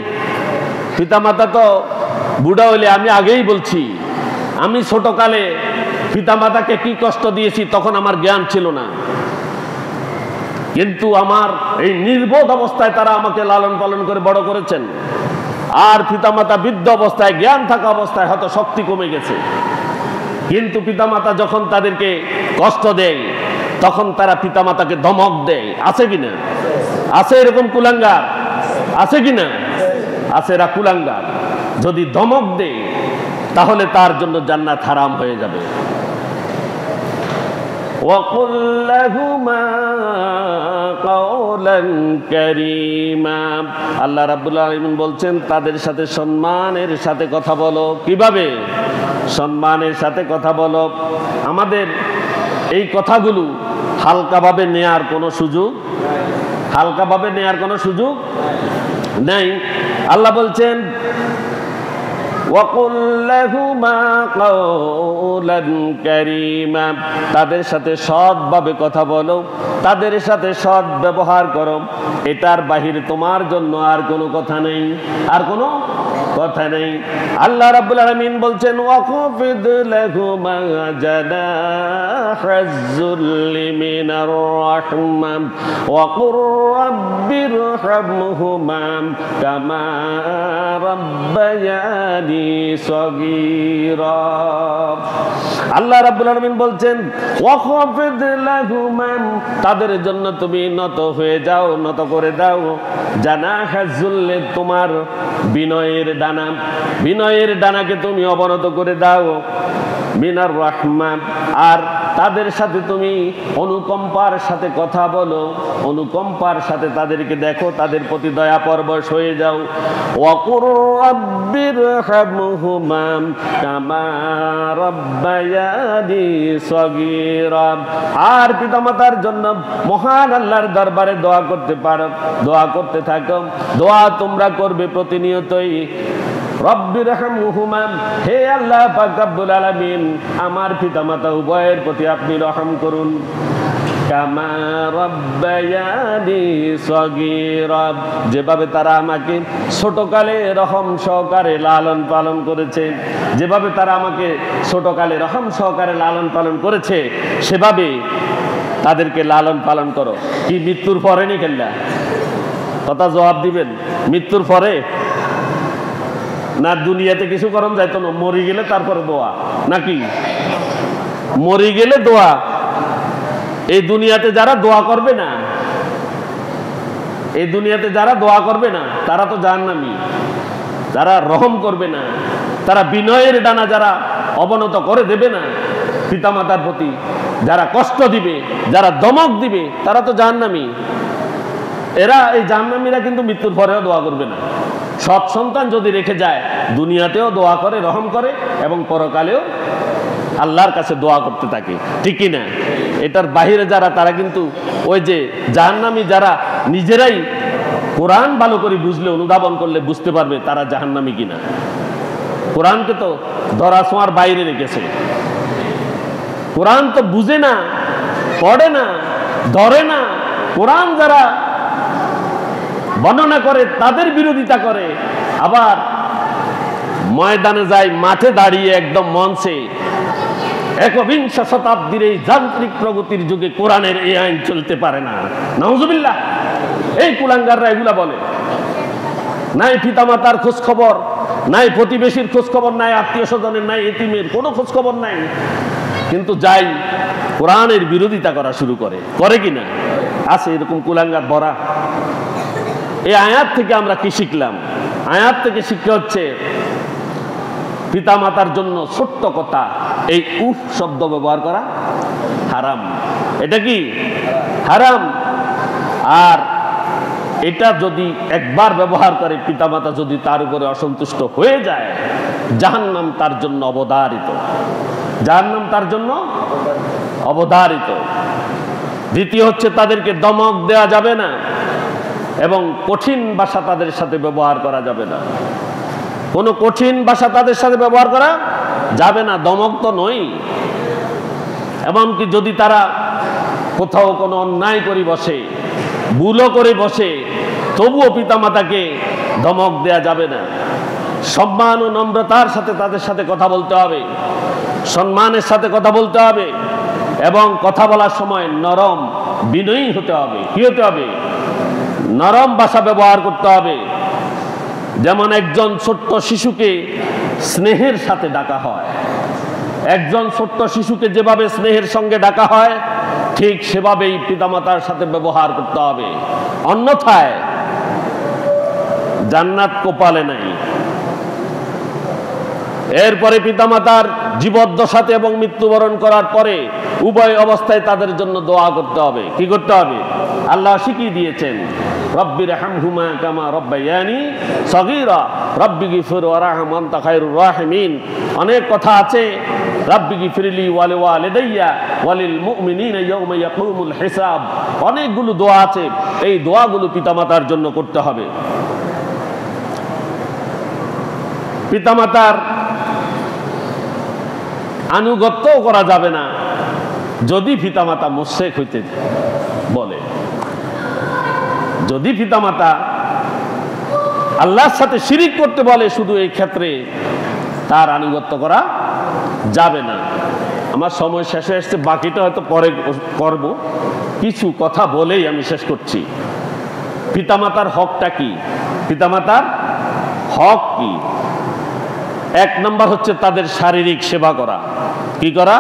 পিতামাতা তো বুড়া হইলে, আমি আগেই বলছি, আমি ছোটকালে পিতামাতাকে কি কষ্ট দিয়েছি তখন আমার জ্ঞান ছিল না, কিন্তু আমার এই নির্বোধ অবস্থায় তারা আমাকে লালন পালন করে বড় করেছেন। আর পিতামাতা বৃদ্ধ অবস্থায়, জ্ঞান থাকা অবস্থায় হয়তো শক্তি কমে গেছে, কিন্তু পিতামাতা যখন তাদেরকে কষ্ট দেয় তখন তারা পিতামাতাকে ধমক দেয়। আছে কিনা? আছে এরকম কুলাঙ্গার? আছে কিনা? আছে। এরা কুলাঙ্গার। যদি ধমক দেয় তাহলে তার জন্য জান্নাত হারাম হয়ে যাবে। ওয়াকুল লাহুমা কাওলান কারীমা, আল্লাহ রাব্বুল আলামিন বলছেন তাদের সাথে সম্মানের সাথে কথা বলো। কিভাবে? সম্মানের সাথে কথা বলো। আমাদের এই কথাগুলো হালকাভাবে নেয়ার কোনো সুযোগ নেই। আল্লাহ বলছেন ওয়াকুল লাহুমা কাওলান কারীমা, তাদের সাথে সৎভাবে কথা বলো, তাদের সাথে সৎ ব্যবহার করো। এটার বাহিরে তোমার জন্য আর কোনো কথা নেই, আর কোনো কথা নেই। আল্লাহ রাব্বুল আলামিন বলছেন ওয়াকফিদ লাহুমা জানাহাজ যুল্লি মিনার রাহমা ওয়াকুর রাব্বিরহামহুমা কামা রাব্বায়ানি সগীরা। আল্লাহ রাব্বুল আলামিন বলছেন ওয়াকফিদ লাহুমা, তাদের জন্য তুমি নত হয়ে যাও, নত করে দাও। জানাহাজ যুল্লি, তোমার বিনয়ের ডানা, বিনয়ের ডানাকে তুমি অবনত করে দাও। মিনার রাহমা, আর তাদের সাথে তুমি অনুকম্পার সাথে কথা বলো, অনুকম্পার সাথে তাদেরকে দেখো, তাদের প্রতি দয়া পরবশ হয়ে যাও। ওয়াকুর রাব্বিরহামহুমা কামা রাব্বায়ানি সগীরা, আর পিতামাতার জন্য মহান আল্লাহর দরবারে দোয়া করতে পারো, দোয়া করতে থাকো। দোয়া তোমরা করবে প্রতিনিয়তই। রব্বিরহামহুমা, হে আল্লাহ পাক রব্বুল আলামিন, আমার পিতামাতা উভয়ের প্রতি আপনি রহম করুন। কামা রাব্বায়ানি সগীরা, যেভাবে তারা আমাকে ছোটকালে রহম সহকারে লালন পালন করেছে, যেভাবে তারা আমাকে ছোটকালে রহম সহকারে লালন পালন করেছে, সেভাবে তাদেরকে লালন পালন করো। কি মৃত্যুর পরে নি খেললা? কথা জবাব দিবেন। মৃত্যুর পরে না দুনিয়াতে কিছু করণ যাইতো না, মরি গেলে তারপরে দোয়া, নাকি মরি গেলে দোয়া? এই দুনিয়াতে যারা দোয়া করবে না, এই দুনিয়াতে যারা দোয়া করবে না তারা তো জাহান্নামী। যারা রহম করবে না, তারা বিনয়ের ডানা যারা অবনত করে দেবে না পিতামাতার প্রতি, যারা কষ্ট দিবে, যারা দমক দিবে, তারা তো জাহান্নামী। এরা, এই জাহান্নামীরা কিন্তু মৃত্যুর পরেও দোয়া করবে না। সৎ সন্তান যদি রেখে যায়, দুনিয়াতেও দোয়া করে, রহম করে, এবং পরকালেও আল্লাহর কাছে দোয়া করতে থাকে, ঠিক কি না? এটার বাহিরে যারা, তারা কিন্তু ওই যে জাহান্নামী, যারা নিজেরাই কোরআন ভালো করে বুঝলে, অনুধাবন করলে বুঝতে পারবে তারা জাহান্নামী কিনা। কোরআনকে তো ধরা ছোঁয়ার বাইরে রেখেছে। কোরআন তো বুঝে না, পড়ে না, ধরে না। কোরআন যারা বর্ণনা করে তাদের বিরোধিতা করে, আবার ময়দানে যায়, মাঠে দাঁড়িয়ে একদম মঞ্চে একবিংশ শতাব্দীর এই যান্ত্রিক প্রগতির যুগে কোরআনের এই আইন চলতে পারে না। নাউজুবিল্লাহ। এই কুলাঙ্গাররা এগুলা বলে। নাই পিতামাতার খোঁজ খবর, নাই প্রতিবেশীর খোঁজ খবর, নাই আত্মীয় স্বজনের, নাই এতিমের কোনো খোঁজ খবর নাই, কিন্তু যাই কোরআনের বিরোধিতা করা শুরু করে। করে কিনা? আছে এরকম কুলাঙ্গার ভরা। এই আয়াত থেকে আমরা কি শিখলাম? আয়াত থেকে শিক্ষা হচ্ছে পিতামাতার জন্য ছোট্ট কথা, এই উফ শব্দ ব্যবহার করা হারাম। এটা কি হারাম? আর এটা যদি একবার ব্যবহার করে পিতামাতা যদি তার উপরে অসন্তুষ্ট হয়ে যায়, জাহান্নাম তার জন্য অবধারিত। জাহান্নাম তার জন্য অবধারিত। দ্বিতীয় হচ্ছে, তাদেরকে দমক দেওয়া যাবে না এবং কঠিন ভাষা তাদের সাথে ব্যবহার করা যাবে না। কোনো কঠিন ভাষা তাদের সাথে ব্যবহার করা যাবে না। দমক তো নই। এমনকি যদি তারা কোথাও কোনো অন্যায় করে বসে, ভুলও করে বসে, তবুও পিতামাতাকে ধমক দেয়া যাবে না। সম্মান ও নম্রতার সাথে তাদের সাথে কথা বলতে হবে, সম্মানের সাথে কথা বলতে হবে, এবং কথা বলার সময় নরম বিনয়ী হতে হবে। কি হতে হবে? নরম ভাষা ব্যবহার করতে হবে। যেমন একজন ছোট্ট শিশুকে স্নেহের সাথে ডাকা হয়, একজন ছোট্ট শিশুকে যেভাবে স্নেহের সঙ্গে ডাকা হয়, ঠিক সেভাবেই পিতামাতার সাথে ব্যবহার করতে হবে। অন্যথায় জান্নাত কপালে নাই। এরপরে পিতামাতার জীবদ্দশাতে এবং মৃত্যুবরণ করার পরে উভয় অবস্থায় তাদের জন্য দোয়া করতে হবে। কি করতে হবে? আল্লাহ শিখিয়ে দিয়েছেন, রব্বিরহামহুমা কামা রাব্বায়ানি সগীরা, রব্বিগফির ওয়ারহাম আনতা খায়রুর রাহিমিন। অনেক কথা আছে, রব্বিগফিরলি ওয়া লিওয়ালিদাইয়া ওয়া লিল মুমিনিনা ইয়াওমা ইয়াকুমুল হিসাব। অনেকগুলো দোয়া আছে, এই দোয়াগুলো পিতামাতার জন্য করতে হবে। পিতামাতার আনুগত্যও করা যাবে না যদি পিতামাতা মুশরিক হইতে বলে। যদি পিতামাতা আল্লাহর সাথে শিরিক করতে বলে, শুধু এই ক্ষেত্রে তার আনুগত্য করা যাবে না। আমার সময় শেষে এসছে, বাকিটা হয়তো পরে করব। কিছু কথা বলেই আমি শেষ করছি। পিতামাতার হকটা কি? পিতামাতার হক কি? 1 নম্বর হচ্ছে তাদের শারীরিক সেবা করা। কি করা?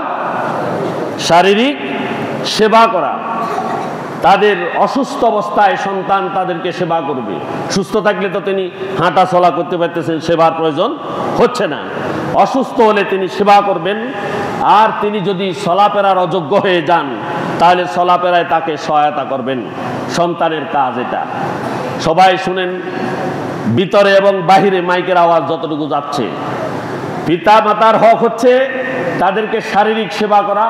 শারীরিক সেবা করা। তাদের অসুস্থ অবস্থায় সন্তান তাদেরকে সেবা করবে। সুস্থ থাকলে তো তিনি হাঁটা চলা করতে পারতেছেন, সেবার প্রয়োজন হচ্ছে না। অসুস্থ হলে তিনি সেবা করবেন। আর তিনি যদি চলাফেরার অযোগ্য হয়ে যান, তাহলে চলাফেরায় তাকে সহায়তা করবেন। সন্তানের কাজ এটা। সবাই শুনেন, ভিতরে এবং বাহিরে মাইকের আওয়াজ যতটুকু যাচ্ছে। পিতা মাতার হক হচ্ছে তাদেরকে শারীরিক সেবা করা,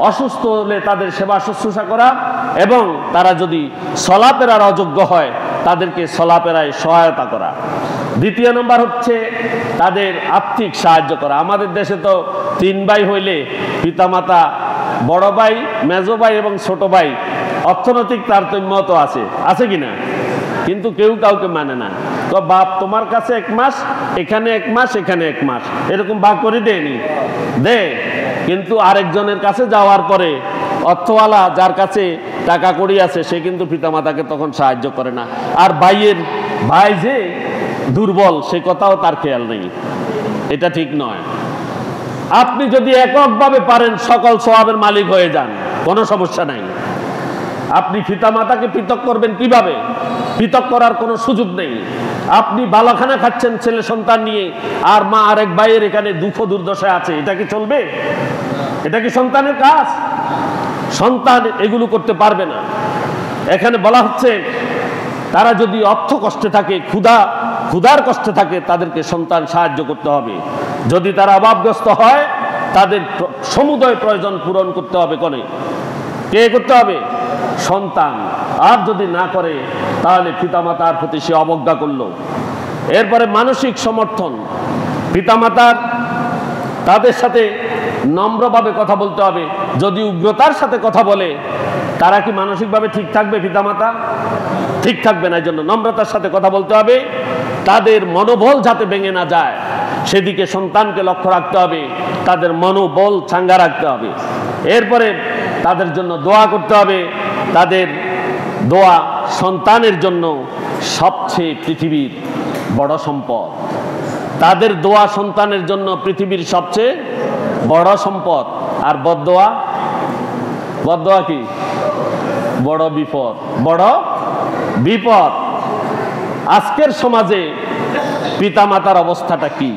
অসুস্থ হলে তাদের সেবা শুশ্রূষা করা, এবং তারা যদি চলাফেরার অযোগ্য হয় তাদেরকে চলাফেরায় সহায়তা করা। 2 নম্বর হচ্ছে তাদের আর্থিক সাহায্য করা। আমাদের দেশে তো 3 ভাই হইলে পিতামাতা, বড় ভাই, মেজো ভাই এবং ছোট ভাই, অর্থনৈতিক তারতম্য তো আছে কিনা? কিন্তু কেউ কাউকে মানে না। তো বাপ তোমার কাছে 1 মাস, এখানে 1 মাস, এখানে 1 মাস, এরকম ভাগ করে দেয়নি, দে। কিন্তু আরেকজনের কাছে যাওয়ার পরে অর্থওয়ালা যার কাছে টাকা কড়ি আছে, সে কিন্তু পিতামাতাকে তখন সাহায্য করে না। আর ভাই যে দুর্বল, সে কথাও তার খেয়াল নেই। এটা ঠিক নয়। আপনি যদি এককভাবে পারেন সকল সওয়াবের মালিক হয়ে যান, কোনো সমস্যা নাই। আপনি পিতামাতাকে পৃথক করবেন কিভাবে? পৃথক করার কোনো সুযোগ নেই। আপনি বালাখানা খাচ্ছেন ছেলে সন্তান নিয়ে, আর মা আরেক ভাইয়ের এখানে দুঃখ দুর্দশায় আছে, এটা কি চলবে? এটা কি সন্তানের কাজ? সন্তান এগুলো করতে পারবে না। এখানে বলা হচ্ছে তারা যদি অর্থ কষ্টে থাকে, ক্ষুধার কষ্টে থাকে, তাদেরকে সন্তান সাহায্য করতে হবে। যদি তারা অভাবগ্রস্ত হয়, তাদের সমুদয় প্রয়োজন পূরণ করতে হবে। কে করতে হবে? সন্তান। আর যদি না করে, তাহলে পিতামাতার প্রতি সে অবজ্ঞা করলো। এরপরে মানসিক সমর্থন। পিতামাতার তাদের সাথে নম্রভাবে কথা বলতে হবে। যদি উগ্রতার সাথে কথা বলে, তারা কি মানসিকভাবে ঠিক থাকবে? পিতামাতা ঠিক থাকবে না। এই জন্য নম্রতার সাথে কথা বলতে হবে। তাদের মনোবল যাতে ভেঙে না যায়, সেদিকে সন্তানকে লক্ষ্য রাখতে হবে। তাদের মনোবল চাঙ্গা রাখতে হবে। এরপরে তাদের জন্য দোয়া করতে হবে। তাদের দোয়া সন্তানের জন্য সবচেয়ে পৃথিবীর বড় সম্পদ। তাদের দোয়া সন্তানের জন্য পৃথিবীর সবচেয়ে বড় সম্পদ। আর বদদোয়া কি? বড় বিপদ। বড় বিপদ। আজকের সমাজে পিতামাতার অবস্থাটা কি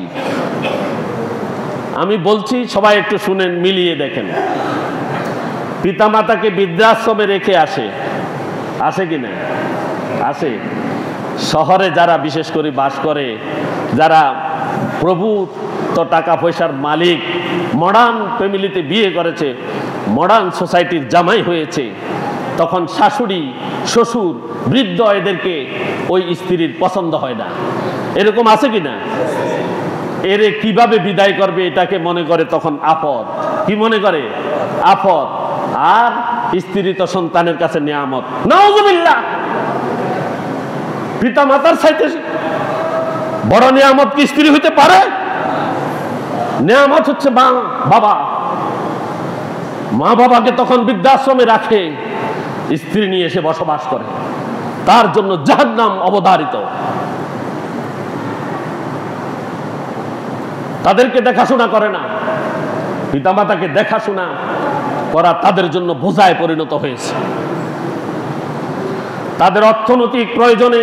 আমি বলছি, সবাই একটু শুনেন, মিলিয়ে দেখেন। পিতামাতাকে বৃদ্ধাশ্রমে রেখে আসে কিনা? আসে। শহরে যারা বিশেষ করে বাস করে, যারা প্রভূত টাকা পয়সার মালিক, মডার্ন ফ্যামিলিতে বিয়ে করেছে, মডার্ন সোসাইটির জামাই হয়েছে, তখন শাশুড়ি, শ্বশুর, বৃদ্ধ এদেরকে ওই স্ত্রীর পছন্দ হয় না। এরকম আছে কিনা? এরে কিভাবে বিদায় করবে এটাকে মনে করে তখন আপদ। কি মনে করে? আপদ। আর স্ত্রী তো সন্তানের কাছে নিয়ামত। নাউযুবিল্লাহ। পিতা মাতার চাইতে বড় নিয়ামত কি স্ত্রী হইতে পারে? নিয়ামত হচ্ছে বাবা। মা বাবাকে তখন বৃদ্ধাশ্রমে রাখে, স্ত্রী নিয়ে এসে বসবাস করে, তার জন্য জাহান্নাম অবধারিত। তাদেরকে দেখাশোনা করে না। পিতামাতাকে দেখাশোনা করা তাদের জন্য বোঝায় পরিণত হয়েছে। তাদের অর্থনৈতিক প্রয়োজনে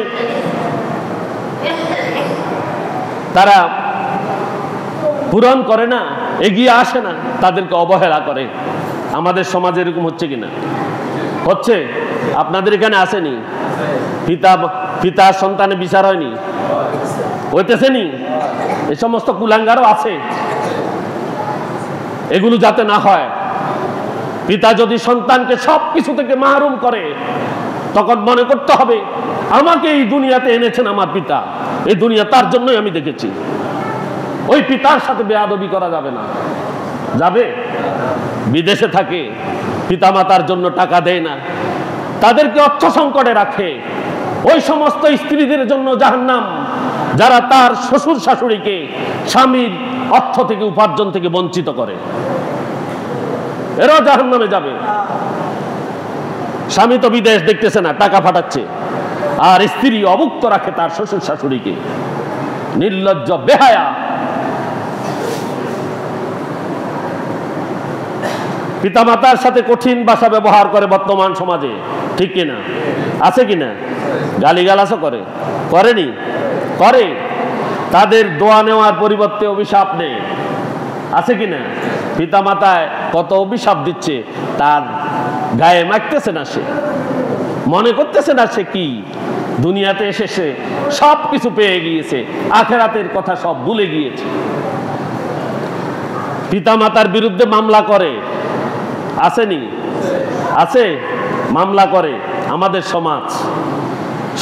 তারা পূরণ করে না, এগিয়ে আসে না, তাদেরকে অবহেলা করে। আমাদের সমাজে এরকম হচ্ছে কিনা? হচ্ছে। আপনাদের এখানে আসেনি? পিতা সন্তানের বিচার হয়নি? হইতেছেনি? এই সমস্ত কুলাঙ্গারও আছে। এগুলো যাতে না হয়। পিতা যদি সন্তানকে সবকিছু থেকে মাহরুম করে, তখন মনে করতে হবে আমাকে এই দুনিয়াতে এনেছেন আমার পিতা, এই দুনিয়া তার জন্যই আমি দেখেছি। ওই পিতার সাথে বেয়াদবি করা যাবে না। যাবে? বিদেশে থাকে, পিতামাতার জন্য টাকা দেয় না, তাদেরকে অর্থ সংকটে রাখে। ওই সমস্ত স্ত্রীদের জন্য জাহান্নাম, যারা তার শ্বশুর শাশুড়িকে স্বামীর অর্থ থেকে, উপার্জন থেকে বঞ্চিত করে, এরাও জাহান্নামে যাবে। স্বামী তো বিদেশ দেখতেছে না, টাকা পাঠাচ্ছে, আর স্ত্রী অভুক্ত রাখে তার শ্বশুর শাশুড়িকে। নির্লজ্জ, বেহায়া। পিতামাতার সাথে কঠিন ভাষা ব্যবহার করে বর্তমান সমাজে, ঠিক কিনা? আছে কিনা? গালিগালাজও করে, করেনি? করে। তাদের দোয়া নেওয়ার পরিবর্তে অভিশাপ নেই, আছে কিনা? পিতামাতায় কত অভিশাপ দিচ্ছে, তার গায়ে মাখতেছে না, সে মনে করতেছে না সে কি দুনিয়াতে এসেছে, সব কিছু পেয়ে গিয়েছে, আখেরাতের কথা সব ভুলে গিয়েছে। পিতামাতার বিরুদ্ধে মামলা করে, আসেনি? আছে, মামলা করে। আমাদের সমাজ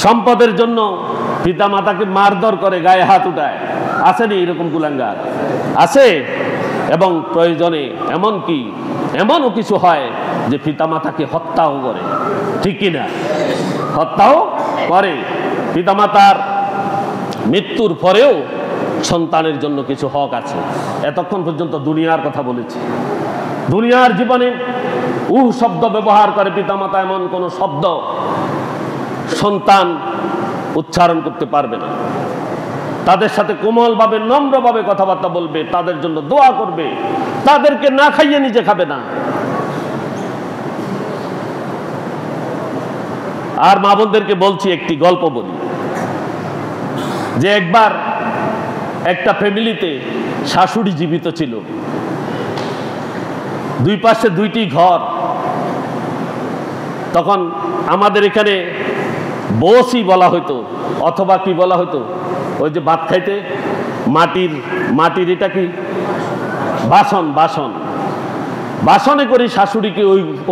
সম্পদের জন্য পিতামাতাকে মারধর করে, গায়ে হাত উঠায়, আসেনি? এরকম কুলাঙ্গার আছে। এবং প্রয়োজনে এমনও কিছু হয় যে পিতামাতাকে হত্যাও করে, ঠিক কিনা? হত্যাও করে। পিতামাতার মৃত্যুর পরেও সন্তানের জন্য কিছু হক আছে। এতক্ষণ পর্যন্ত দুনিয়ার কথা বলেছি। দুনিয়ার জীবনে শব্দ ব্যবহার করে পিতামাতা, এমন কোন শব্দ সন্তান উচ্চারণ করতে পারবে না। তাদের সাথে কোমলভাবে, নম্রভাবে কথাবার্তা বলবে, তাদের জন্য দোয়া করবে, তাদেরকে না খাইয়ে নিজে খাবে না। আর মা বোনদেরকে বলছি, একটি গল্প বলি, যে একবার একটা ফ্যামিলিতে শাশুড়ি জীবিত ছিল, দুই পাশে দুইটি ঘর। তখন আমাদের এখানে বসি বলা হইতো, অথবা কি বলা হইতো, ওই যে ভাত খাইতে মাটির এটা কি বাসনে করে শাশুড়িকে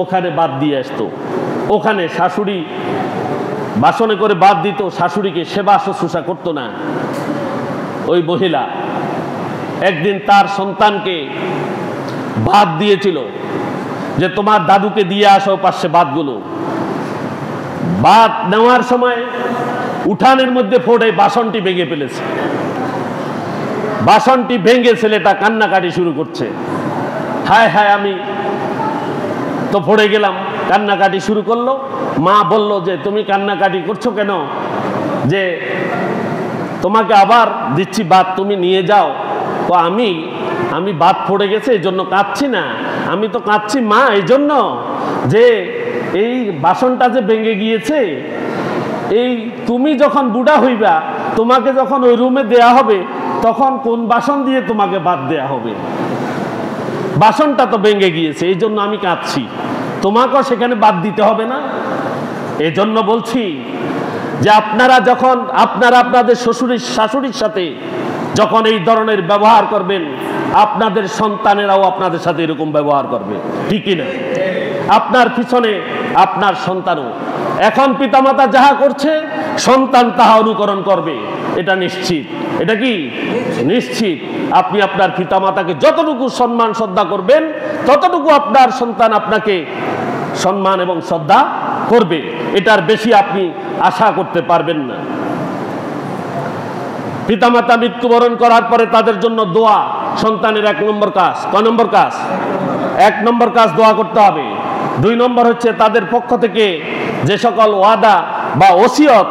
ওখানে ভাত দিয়ে আসতো। ওখানে শাশুড়ি বাসনে করে ভাত দিত, শাশুড়িকে সেবা শুশ্রূষা করতো না। ওই মহিলা একদিন তার সন্তানকে ভাত দিয়েছিল, যে তোমার দাদুকে দিয়ে আসো পাশে ভাতগুলো। ভাত নেওয়ার সময় উঠানের মধ্যে ফোড়ে বাসনটি ভেঙে ফেলেছে। বাসনটি ভেঙে ছেলেটা কান্নাকাটি শুরু করছে, হায় হায় আমি তো পড়ে গেলাম। কান্নাকাটি শুরু করলো। মা বলল যে তুমি কান্নাকাটি করছো কেন? যে তোমাকে আবার দিচ্ছি ভাত, তুমি নিয়ে যাও। তো আমি ভাত পড়ে গেছে এই জন্য কাঁদছি না, আমি তো কাঁদছি মা এই জন্য যে এই বাসনটা যে ভেঙে গিয়েছে, এই তুমি যখন বুড়া হইবা, তোমাকে যখন ওই রুমে দেয়া হবে, তখন কোন বাসন দিয়ে তোমাকে ভাত দেয়া হবে? বাসনটা তো ভেঙে গিয়েছে, এই জন্য আমি কাঁদছি, তোমাকেও সেখানে ভাত দিতে হবে না? এই জন্য বলছি যে আপনারা যখন আপনাদের শাশুড়ির সাথে যখন এই ধরনের ব্যবহার করবেন, আপনাদের সন্তানেরাও আপনাদের সাথে এরকম ব্যবহার করবে, ঠিক কিনা? আপনার পিছনে আপনার সন্তানও। এখন পিতামাতা যাহা করছে, সন্তান তাহা অনুকরণ করবে, এটা নিশ্চিত। এটা কি নিশ্চিত? আপনি আপনার পিতামাতাকে যতটুকু সম্মান শ্রদ্ধা করবেন, ততটুকু আপনার সন্তান আপনাকে সম্মান এবং শ্রদ্ধা করবে। এটার বেশি আপনি আশা করতে পারবেন না। পিতামাতা মৃত্যুবরণ করার পরে তাদের জন্য দোয়া সন্তানের 1 নম্বর কাজ। কয় নম্বর কাজ? 1 নম্বর কাজ দোয়া করতে হবে। 2 নম্বর হচ্ছে তাদের পক্ষ থেকে যে সকল ওয়াদা বা ওসিয়ত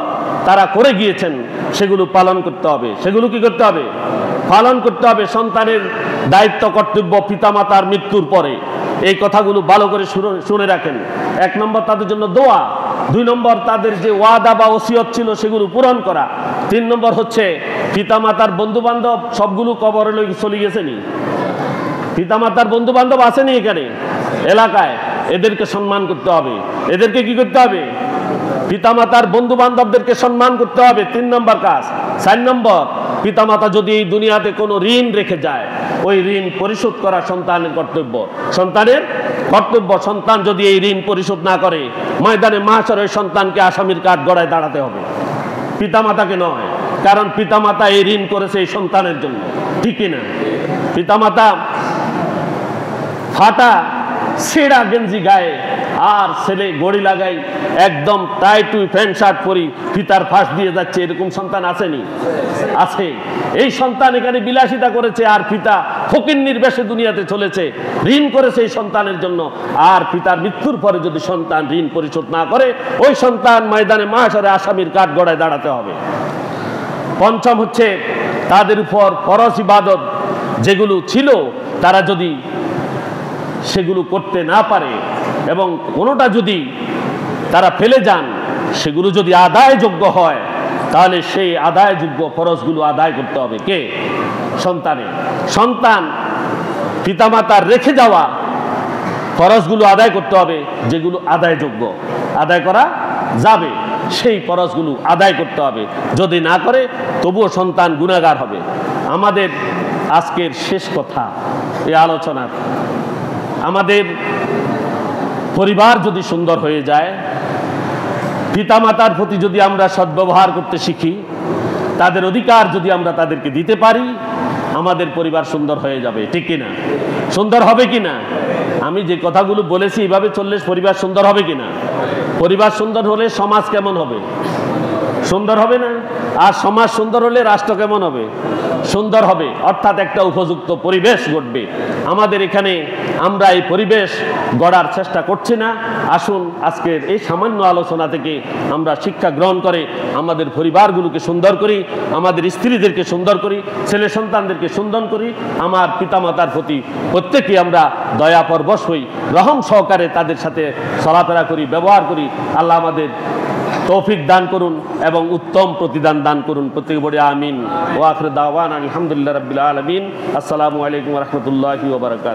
তারা করে গিয়েছেন, সেগুলো পালন করতে হবে। সেগুলো কি করতে হবে? পালন করতে হবে। সন্তানের দায়িত্ব, কর্তব্য পিতামাতার মৃত্যুর পরে এই কথাগুলো ভালো করে শুনে রাখেন। 1 নম্বর তাদের জন্য দোয়া, 2 নম্বর তাদের যে ওয়াদা বা ওসিয়ত ছিল সেগুলো পূরণ করা, 3 নম্বর হচ্ছে পিতামাতার বন্ধু বান্ধব সবগুলো কবরে চলে গেছেনি। পিতামাতার বন্ধু বান্ধব আসেনি এখানে এলাকায়, এদেরকে সম্মান করতে হবে। এদেরকে কি করতে হবে? পিতামাতার বন্ধু বান্ধবদেরকে সম্মান করতে হবে, 3 নম্বর কাজ। 4 নম্বর, পিতামাতা যদি এই দুনিয়াতে কোনো ঋণ রেখে যায়, ওই ঋণ পরিশোধ করা সন্তানের কর্তব্য। সন্তানের কর্তব্য। সন্তান যদি এই ঋণ পরিশোধ না করে, ময়দানে মাহশরে ওই সন্তানকে আসামির কাঠ গড়ায় দাঁড়াতে হবে, পিতামাতাকে নয়। কারণ পিতামাতা এই ঋণ করেছে এই সন্তানের জন্য, ঠিক না? পিতামাতা ফাটা ছেঁড়া গেঞ্জি গায়ে আর ছেলে গড়ি লাগাই একদম টাইট প্যান্ট শার্ট পরি পিতার ফাঁস দিয়ে যাচ্ছে, এরকম সন্তান আসেনি? আছে। এই সন্তান এখানে বিলাসিতা করেছে আর পিতা ফকিন্নির বেশে দুনিয়াতে চলেছে, ঋণ করেছে এই সন্তানের জন্য। আর পিতার মৃত্যুর পরে যদি সন্তান ঋণ পরিশোধ না করে, ওই সন্তান ময়দানে মাহশরে আসামির কাঠগড়ায় দাঁড়াতে হবে। পঞ্চম হচ্ছে তাদের উপর ফরজ ইবাদত যেগুলো ছিল তারা যদি সেগুলো করতে না পারে এবং কোনোটা যদি তারা ফেলে যান, সেগুলো যদি আদায়যোগ্য হয়, তাহলে সেই আদায়যোগ্য ফরজগুলো আদায় করতে হবে। কে? সন্তানে। সন্তান পিতামাতার রেখে যাওয়া ফরজগুলো আদায় করতে হবে, যেগুলো আদায়যোগ্য, আদায় করা যাবে, সেই ফরজগুলো আদায় করতে হবে। যদি না করে তবুও সন্তান গুনাহগার হবে। আমাদের আজকের শেষ কথা এই আলোচনার, আমাদের পরিবার যদি সুন্দর হয়ে যায়, পিতামাতার প্রতি যদি আমরা সদ্ব্যবহার করতে শিখি, তাদের অধিকার যদি আমরা তাদেরকে দিতে পারি, আমাদের পরিবার সুন্দর হয়ে যাবে, ঠিক কিনা? সুন্দর হবে কিনা? আমি যে কথাগুলো বলেছি এইভাবে চললে পরিবার সুন্দর হবে কিনা? পরিবার সুন্দর হলে সমাজ কেমন হবে? সুন্দর হবে না? আর সমাজ সুন্দর হলে রাষ্ট্র কেমন হবে? সুন্দর হবে। অর্থাৎ একটা উপযুক্ত পরিবেশ গড়বে। আমাদের এখানে আমরা এই পরিবেশ গড়ার চেষ্টা করছি না। আসুন আজকের এই সামান্য আলোচনা থেকে আমরা শিক্ষা গ্রহণ করে আমাদের পরিবারগুলোকে সুন্দর করি, আমাদের স্ত্রীদেরকে সুন্দর করি, ছেলে সন্তানদেরকে সুন্দর করি, আমার পিতামাতার প্রতি প্রত্যেকে আমরা দয়া পরবশ হই, রহম সহকারে তাদের সাথে চলাফেরা করি, ব্যবহার করি। আল্লাহ আমাদের তৌফিক দান করুন এবং উত্তম প্রতিদান দান করুন। প্রত্যেকে বলি আমিন। ওয়া আখিরু দাওয়ানা আলহামদুলিল্লাহি রাব্বিল আলামিন। আসসালামু আলাইকুম ওয়া রাহমাতুল্লাহি ওয়া বারাকাতুহু।